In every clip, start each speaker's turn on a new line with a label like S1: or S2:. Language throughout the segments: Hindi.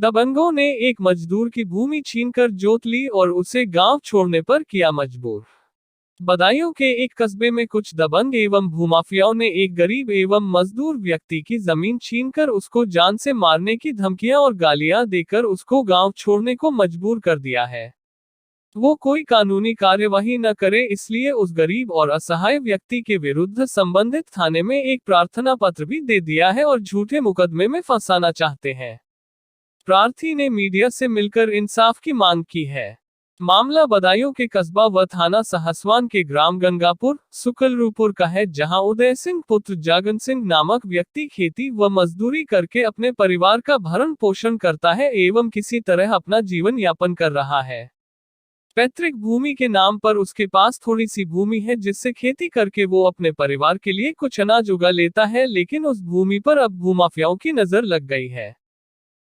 S1: दबंगों ने एक मजदूर की भूमि छीनकर जोत ली और उसे गांव छोड़ने पर किया मजबूर। बदायूं के एक कस्बे में कुछ दबंग एवं भूमाफियाओं ने एक गरीब एवं मजदूर व्यक्ति की जमीन छीनकर उसको जान से मारने की धमकियां और गालियां देकर उसको गांव छोड़ने को मजबूर कर दिया है। वो कोई कानूनी कार्यवाही न करे इसलिए उस गरीब और असहाय व्यक्ति के विरुद्ध संबंधित थाने में एक प्रार्थना पत्र भी दे दिया है और झूठे मुकदमे में फंसाना चाहते हैं। प्रार्थी ने मीडिया से मिलकर इंसाफ की मांग की है। मामला बदायूं के कस्बा व थाना सहसवान के ग्राम गंगापुर सुकलरूपुर का है, जहां उदय सिंह पुत्र जागन सिंह नामक व्यक्ति खेती व मजदूरी करके अपने परिवार का भरण पोषण करता है एवं किसी तरह अपना जीवन यापन कर रहा है। पैतृक भूमि के नाम पर उसके पास थोड़ी सी भूमि है जिससे खेती करके वो अपने परिवार के लिए कुछ अनाज उगा लेता है, लेकिन उस भूमि पर अब भूमाफियाओं की नजर लग गई है।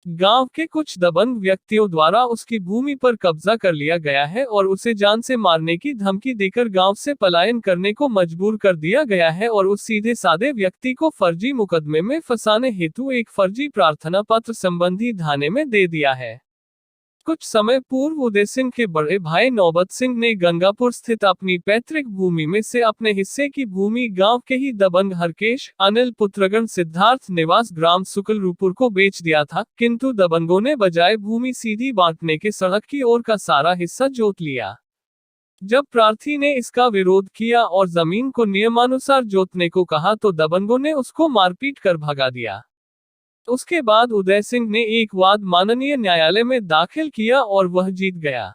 S1: गांव के कुछ दबंग व्यक्तियों द्वारा उसकी भूमि पर कब्जा कर लिया गया है और उसे जान से मारने की धमकी देकर गांव से पलायन करने को मजबूर कर दिया गया है और उस सीधे साधे व्यक्ति को फर्जी मुकदमे में फंसाने हेतु एक फर्जी प्रार्थना पत्र संबंधी थाने में दे दिया है। कुछ समय पूर्व उदय सिंह के बड़े भाई नौबत सिंह ने गंगापुर स्थित अपनी पैतृक भूमि में से अपने हिस्से की भूमि गांव के ही दबंग हरकेश अनिल पुत्रगण सिद्धार्थ निवास ग्राम सुकलरूपुर को बेच दिया था, किंतु दबंगों ने बजाय भूमि सीधी बांटने के सड़क की ओर का सारा हिस्सा जोत लिया। जब प्रार्थी ने इसका विरोध किया और जमीन को नियमानुसार जोतने को कहा तो दबंगों ने उसको मारपीट कर भगा दिया। उसके बाद उदय सिंह ने एक वाद माननीय न्यायालय में दाखिल किया और वह जीत गया।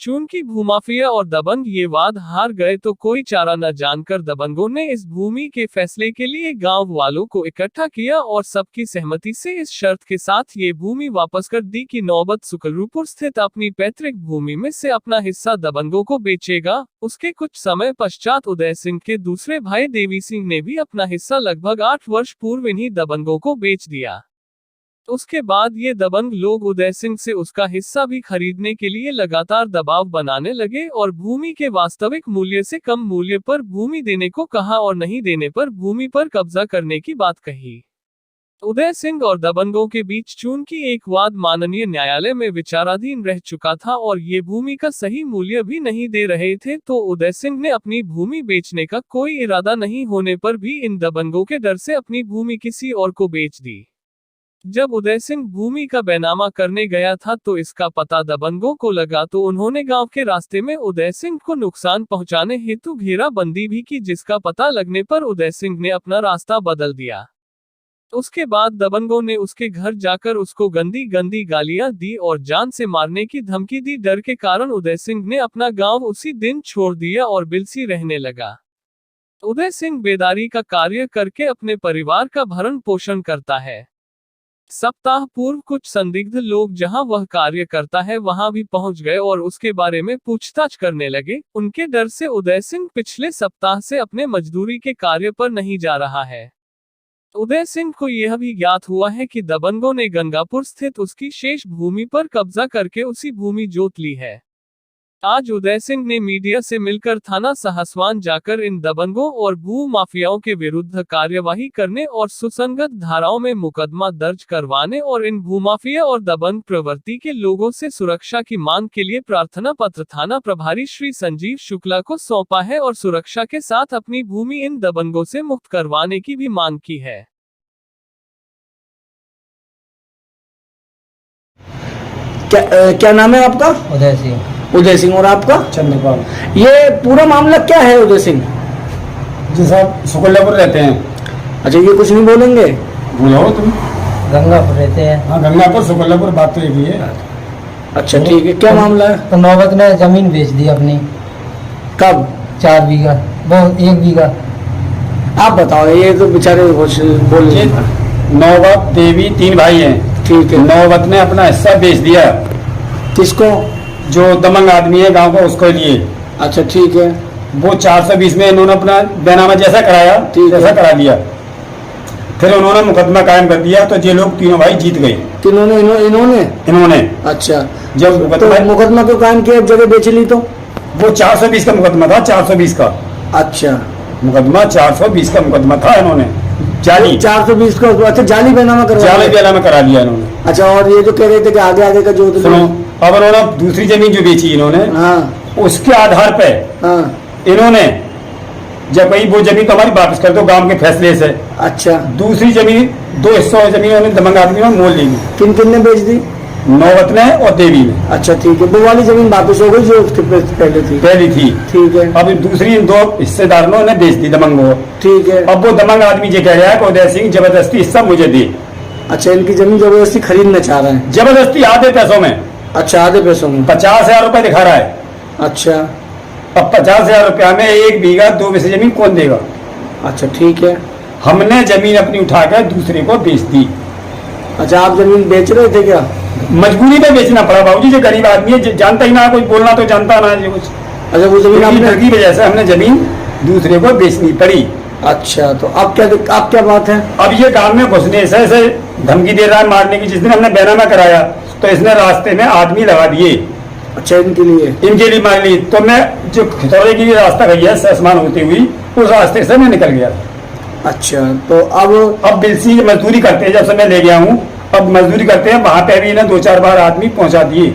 S1: चूंकि भूमाफिया और दबंग ये वाद हार गए तो कोई चारा न जानकर दबंगों ने इस भूमि के फैसले के लिए गांव वालों को इकट्ठा किया और सबकी सहमति से इस शर्त के साथ ये भूमि वापस कर दी कि नौबत सुकलरूपुर स्थित अपनी पैतृक भूमि में से अपना हिस्सा दबंगों को बेचेगा। उसके कुछ समय पश्चात उदय सिंह के दूसरे भाई देवी सिंह ने भी अपना हिस्सा लगभग 8 वर्ष पूर्व इन्हीं दबंगों को बेच दिया। उसके बाद ये दबंग लोग उदय सिंह से उसका हिस्सा भी खरीदने के लिए लगातार दबाव बनाने लगे और भूमि के वास्तविक मूल्य से कम मूल्य पर भूमि देने को कहा और नहीं देने पर भूमि पर कब्जा करने की बात कही। उदय सिंह और दबंगों के बीच चूंकि एक वाद माननीय न्यायालय में विचाराधीन रह चुका था और ये भूमि का सही मूल्य भी नहीं दे रहे थे, तो उदय सिंह ने अपनी भूमि बेचने का कोई इरादा नहीं होने पर भी इन दबंगों के डर से अपनी भूमि किसी और को बेच दी। जब उदय सिंह भूमि का बैनामा करने गया था तो इसका पता दबंगों को लगा, तो उन्होंने गांव के रास्ते में उदय सिंह को नुकसान पहुंचाने हेतु घेराबंदी भी की, जिसका पता लगने पर उदय सिंह ने अपना रास्ता बदल दिया। उसके बाद दबंगों ने उसके घर जाकर उसको गंदी गंदी गालियां दी और जान से मारने की धमकी दी। डर के कारण उदय सिंह ने अपना गांव उसी दिन छोड़ दिया और बिलसी रहने लगा। उदय सिंह बेदारी का कार्य करके अपने परिवार का भरण पोषण करता है। सप्ताह पूर्व कुछ संदिग्ध लोग जहां वह कार्य करता है वहां भी पहुंच गए और उसके बारे में पूछताछ करने लगे। उनके डर से उदय सिंह पिछले सप्ताह से अपने मजदूरी के कार्य पर नहीं जा रहा है। उदय सिंह को यह भी ज्ञात हुआ है कि दबंगों ने गंगापुर स्थित उसकी शेष भूमि पर कब्जा करके उसी भूमि जोत ली है। आज उदय सिंह ने मीडिया से मिलकर थाना सहसवान जाकर इन दबंगों और भू माफियाओं के विरुद्ध कार्यवाही करने और सुसंगत धाराओं में मुकदमा दर्ज करवाने और इन भूमाफिया और दबंग प्रवृत्ति के लोगों से सुरक्षा की मांग के लिए प्रार्थना पत्र थाना प्रभारी श्री संजीव शुक्ला को सौंपा है और सुरक्षा के साथ अपनी भूमि इन दबंगों से मुक्त करवाने की भी मांग की है।
S2: क्या नाम है आपका?
S3: उदय सिंह।
S2: उदय सिंह। और आपका?
S4: चंद्रपाल।
S2: ये पूरा मामला क्या है उदय सिंह?
S4: जी साहब सुकलपुर रहते हैं।
S2: अच्छा, ये कुछ नहीं बोलेंगे?
S4: बोलो तुम।
S3: गंगापुर रहते हैं।
S4: हाँ गंगापुर सुकलपुर, बात तो एक ही है।
S2: अच्छा ठीक है, क्या मामला है?
S3: तो नौबत ने जमीन बेच दी अपनी।
S4: कब?
S3: 4 बीघा, बहुत 1 बीघा।
S2: आप बताओ, ये तो बेचारे बोल।
S4: नौबत देवी 3 भाई हैं।
S2: ठीक है।
S4: नौबत ने अपना हिस्सा बेच दिया।
S2: किसको?
S4: जो दबंग आदमी है गांव का, उसके लिए।
S2: अच्छा ठीक है।
S4: वो 420 में इन्होंने अपना बैनामा जैसा कराया वैसा करा दिया। फिर उन्होंने मुकदमा कायम कर दिया, तो ये लोग तीनों भाई जीत गए।
S2: किन्होंने? इन्होंने। अच्छा,
S4: जब
S2: मुकदमा क्यों कायम किया? जगह बेच ली तो?
S4: वो 420 का मुकदमा था, 420 का।
S2: अच्छा,
S4: मुकदमा 420 का मुकदमा था। इन्होंने जाली
S2: 420 को, अच्छा जाली बेनामा करवा
S4: जाली
S2: दिया।
S4: बेनामा करा लिया इन्होंने।
S2: अच्छा, और ये जो कह रहे थे कि आगे आगे का जोत
S4: सुनो, अब उन्होंने दूसरी जमीन जो बेची इन्होंने,
S2: हाँ
S4: उसके आधार पे
S2: हाँ,
S4: इन्होंने जब भाई वो जमीन तो हमारी वापस कर दो गांव के फैसले से,
S2: अच्छा,
S4: दूसरी जमीन 2 हिस्सों जमीन उन्होंने दबंग आदमी ने मोल ली,
S2: किन किन ने बेच दी?
S4: नौबत ने और देवी ने।
S2: अच्छा ठीक है, वो वाली जमीन वापस हो गई जो उसके पहले थी?
S4: पहली थी।
S2: ठीक है,
S4: अब दूसरी 2 हिस्सेदारों ने बेच दी दबंग को।
S2: ठीक है।
S4: अब वो दबंग आदमी ये कह रहा है कि उदय सिंह जबरदस्ती हिस्सा मुझे दे,
S2: अच्छा, इनकी जमीन जबरदस्ती खरीदना चाह रहे हैं?
S4: जबरदस्ती आधे पैसों में,
S2: अच्छा, आधे पैसों में।
S4: 50,000 रुपए दिखा रहा है।
S2: अच्छा,
S4: अब 50,000 रुपया में 1 बीघा 2 में से जमीन कौन देगा?
S2: अच्छा ठीक है।
S4: हमने जमीन अपनी उठाकर दूसरे को बेच दी।
S2: अच्छा, आप जमीन बेच रहे थे क्या?
S4: मजबूरी में बेचना पड़ा बाबूजी, जो गरीब आदमी है जानता ही ना, कोई बोलना तो जानता ना ये कुछ।
S2: अच्छा, वो जमीन
S4: अपनी
S2: आपने,
S4: की वजह से हमने जमीन दूसरे को बेचनी पड़ी।
S2: अच्छा, तो अब क्या बात है?
S4: अब ये गांव में घुसने ऐसे धमकी दे रहा है मारने की। जिस दिन हमने बैनामा कराया तो इसने रास्ते में आदमी लगा दिए।
S2: अच्छा, इनके लिए
S4: मार ली। तो मैं जो खितौड़े की रास्ता गई है आसमान होती हुई, उस रास्ते से मैं निकल गया।
S2: अच्छा, तो अब
S4: बिलसी मजदूरी करते हैं, जब से मैं ले गया हूँ अब मजदूरी करते हैं। वहां पे भी ना 2-4 बार आदमी पहुंचा दिए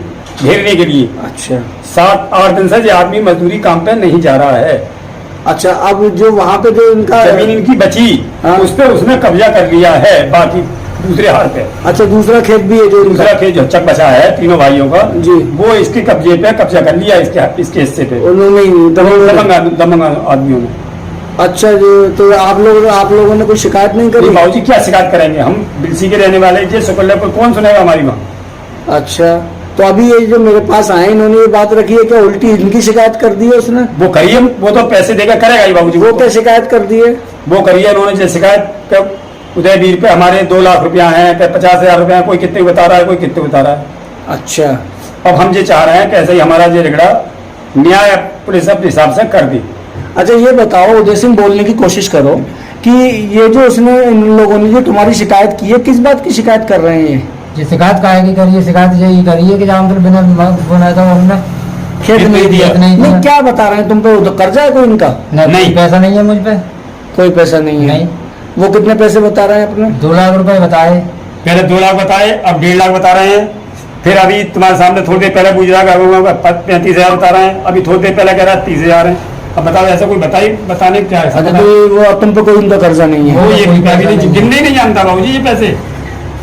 S4: घेरने के लिए।
S2: अच्छा
S4: 7-8 दिन से ये आदमी मजदूरी काम पे नहीं जा रहा है।
S2: अच्छा, अब जो वहाँ पे जो इनका
S4: जमीन इनकी बची,
S2: हाँ।
S4: उस पर उसने कब्जा कर लिया है, बाकी दूसरे हाथ पे।
S2: अच्छा, दूसरा खेत भी है जो इनका?
S4: दूसरा खेत जो चक बचा है तीनों भाइयों का
S2: जी,
S4: वो इसके कब्जे पे कब्जा कर लिया, इसके हिस्से पे
S2: उन्होंने ही
S4: दबंग आदमियों ने।
S2: अच्छा, तो आप लोगों ने कोई शिकायत नहीं करी?
S4: बाबू जी क्या शिकायत करेंगे, हम बिलसी के रहने वाले, ये सुकल्ले को कौन सुनेगा हमारी वहाँ।
S2: अच्छा, तो अभी ये जो मेरे पास आए इन्होंने ये बात रखी है कि उल्टी इनकी शिकायत कर दी है उसने?
S4: वो करिए, वो तो पैसे देकर करेगा ही बाबू जी।
S2: वो क्या शिकायत कर दी है?
S4: वो करिए, उन्होंने जो शिकायत उदयवीर पे हमारे 2 लाख रुपया है, 50,000 रुपया है, कोई कितने बता रहा है, कोई कितने बता रहा है।
S2: अच्छा,
S4: अब हम ये चाह रहे हैं कैसे ही हमारा ये झगड़ा न्याय पुलिस अपने हिसाब से कर दी।
S2: अच्छा, ये बताओ उदय सिंह, बोलने की कोशिश करो कि ये जो उसने इन लोगों ने जो तुम्हारी शिकायत की है, किस बात की शिकायत कर रहे हैं?
S3: ये शिकायत काहे की करिए? शिकायत यही करिए कि जहाँ पर बिना बनाया था हमने
S2: खेत नहीं दिया? नहीं, क्या बता रहे हैं तुम पे? तो कर्जा है कोई इनका?
S3: नहीं, पैसा नहीं है मुझ पे,
S2: कोई पैसा नहीं है।
S3: नहीं।
S2: वो कितने पैसे बता रहे हैं अपने?
S3: 2 लाख रुपए बताए।
S4: पहले 2 लाख बताए, अब 1.5 लाख बता रहे हैं। फिर अभी तुम्हारे सामने थोड़ी देर पहले पूछ रहा 35,000 बता रहे हैं, अभी थोड़ी देर पहले कह रहा 30,000 है। अब बताओ ऐसा कोई बताने क्या है?
S2: अच्छा, तो वो तुम पे कोई इनका कर्जा नहीं है?
S4: वो ये गिनने नहीं जानता बाबू जी ये पैसे।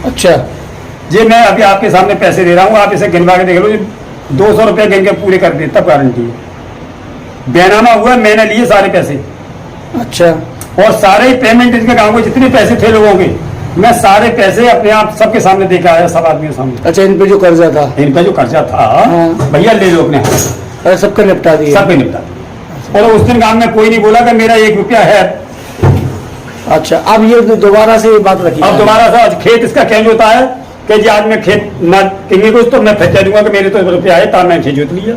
S2: अच्छा,
S4: ये मैं अभी आपके सामने पैसे दे रहा हूँ, आप इसे गिनवा के देख लो, 200 रुपये गिन के पूरे कर दे तब गारंटी है। बैनामा हुआ, मैंने लिए सारे पैसे।
S2: अच्छा,
S4: और सारे पेमेंट इनके गांव में जितने पैसे थे लोगों के, मैं सारे पैसे अपने आप सबके सामने देखा आया, सब आदमियों के सामने।
S2: अच्छा, इन पे जो कर्जा था?
S4: इन पे जो कर्जा था,
S2: हाँ।
S4: भैया ले लो अपने हाथ,
S2: अरे सबका निपटा दिया?
S4: सब पे निपटा। और उस दिन गांव में कोई नहीं बोला कि मेरा 1 रुपया है।
S2: अच्छा, अब ये दोबारा से ये बात रखी?
S4: अब दोबारा से आज खेत इसका क्या होता है कि जी आज मैं खेत ना किन्हीं को तो मैं फिर कह दूंगा कि मेरे तो रुपया है, तब मैं खेत जोत लिया।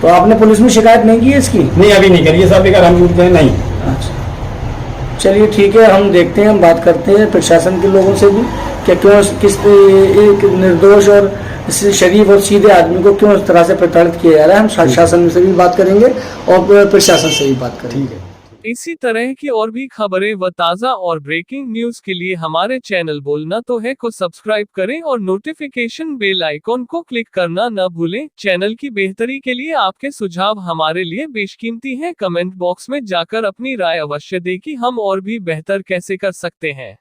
S2: तो आपने पुलिस में शिकायत नहीं की है इसकी?
S4: नहीं, अभी नहीं करिए साहब, अगर हम जुट गए नहीं।
S2: अच्छा, चलिए ठीक है, हम देखते हैं, हम बात करते हैं प्रशासन के लोगों से भी कि क्यों किस एक निर्दोष और शरीफ और सीधे आदमी को क्यों इस तरह से प्रताड़ित किया जा रहा है। हम शासन से भी बात करेंगे और प्रशासन से भी बात करेंगे।
S4: ठीक है।
S1: इसी तरह की और भी खबरें व ताज़ा और ब्रेकिंग न्यूज के लिए हमारे चैनल बोलना तो है को सब्सक्राइब करें और नोटिफिकेशन बेल आइकॉन को क्लिक करना न भूलें। चैनल की बेहतरी के लिए आपके सुझाव हमारे लिए बेशकीमती हैं। कमेंट बॉक्स में जाकर अपनी राय अवश्य दें कि हम और भी बेहतर कैसे कर सकते हैं।